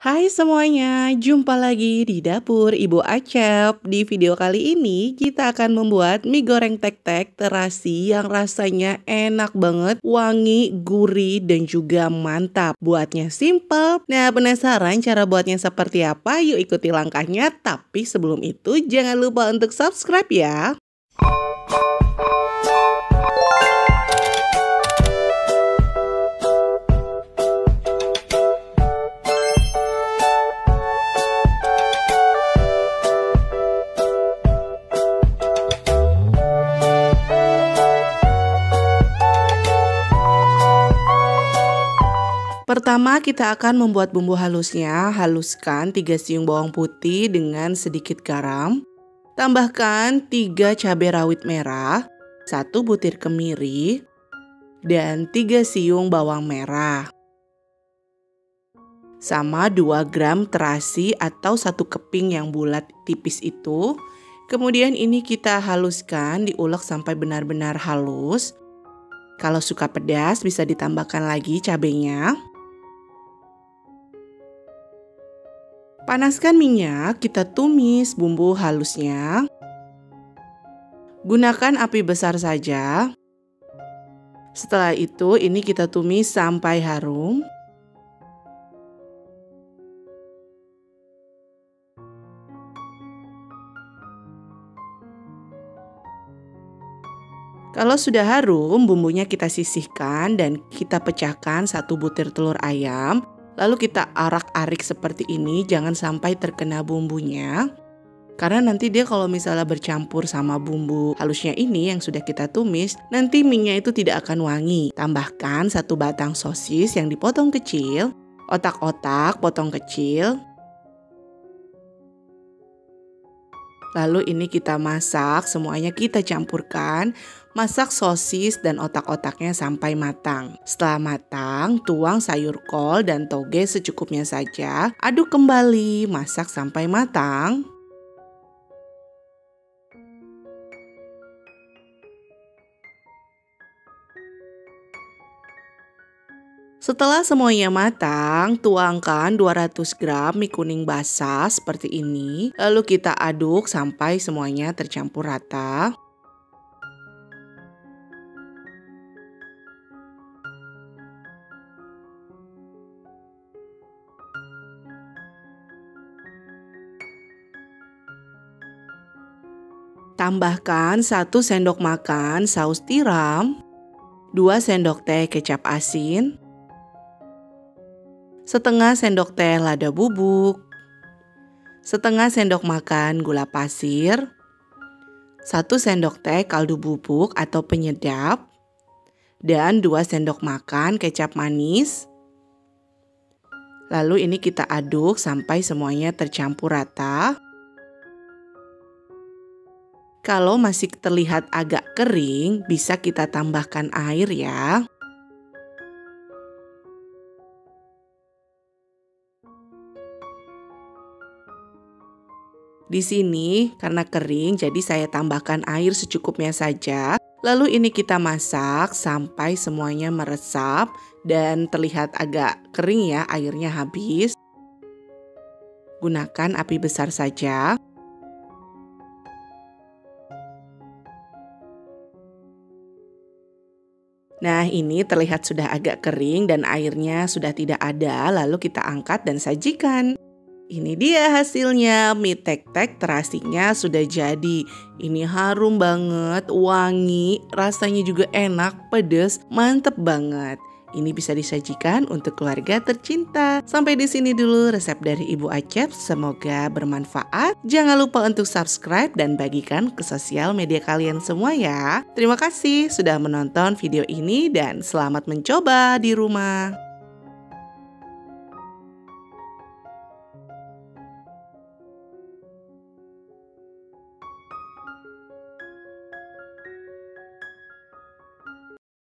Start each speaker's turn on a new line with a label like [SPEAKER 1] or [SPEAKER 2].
[SPEAKER 1] Hai semuanya, jumpa lagi di dapur Ibu Acep. Di video kali ini kita akan membuat mie goreng tek-tek terasi yang rasanya enak banget, wangi, gurih, dan juga mantap. Buatnya simple. Nah, penasaran cara buatnya seperti apa? Yuk ikuti langkahnya. Tapi sebelum itu jangan lupa untuk subscribe ya. Pertama kita akan membuat bumbu halusnya. Haluskan 3 siung bawang putih dengan sedikit garam. Tambahkan 3 cabai rawit merah, 1 butir kemiri, dan 3 siung bawang merah. Sama 2 gram terasi atau 1 keping yang bulat tipis itu. Kemudian ini kita haluskan, diulek sampai benar-benar halus. Kalau suka pedas bisa ditambahkan lagi cabenya. Panaskan minyak, kita tumis bumbu halusnya. Gunakan api besar saja. Setelah itu ini kita tumis sampai harum. Kalau sudah harum, bumbunya kita sisihkan dan kita pecahkan 1 butir telur ayam. Lalu kita arak-arik seperti ini, jangan sampai terkena bumbunya. Karena nanti dia kalau misalnya bercampur sama bumbu halusnya ini yang sudah kita tumis, nanti mie-nya itu tidak akan wangi. Tambahkan 1 batang sosis yang dipotong kecil, otak-otak potong kecil. Lalu ini kita masak, semuanya kita campurkan. Masak sosis dan otak-otaknya sampai matang. Setelah matang, tuang sayur kol dan toge secukupnya saja. Aduk kembali, masak sampai matang. Setelah semuanya matang, tuangkan 200 gram mie kuning basah seperti ini. Lalu kita aduk sampai semuanya tercampur rata. Tambahkan 1 sendok makan saus tiram, 2 sendok teh kecap asin, setengah sendok teh lada bubuk, setengah sendok makan gula pasir, 1 sendok teh kaldu bubuk atau penyedap, dan 2 sendok makan kecap manis. Lalu ini kita aduk sampai semuanya tercampur rata. Kalau masih terlihat agak kering, bisa kita tambahkan air ya. Di sini karena kering, jadi saya tambahkan air secukupnya saja. Lalu ini kita masak sampai semuanya meresap dan terlihat agak kering ya, airnya habis. Gunakan api besar saja. Nah, ini terlihat sudah agak kering dan airnya sudah tidak ada, lalu kita angkat dan sajikan. Ini dia hasilnya, mie tek-tek terasinya sudah jadi. Ini harum banget, wangi, rasanya juga enak, pedas, mantep banget. Ini bisa disajikan untuk keluarga tercinta. Sampai di sini dulu resep dari Ibu Acep. Semoga bermanfaat. Jangan lupa untuk subscribe dan bagikan ke sosial media kalian semua ya. Terima kasih sudah menonton video ini dan selamat mencoba di rumah.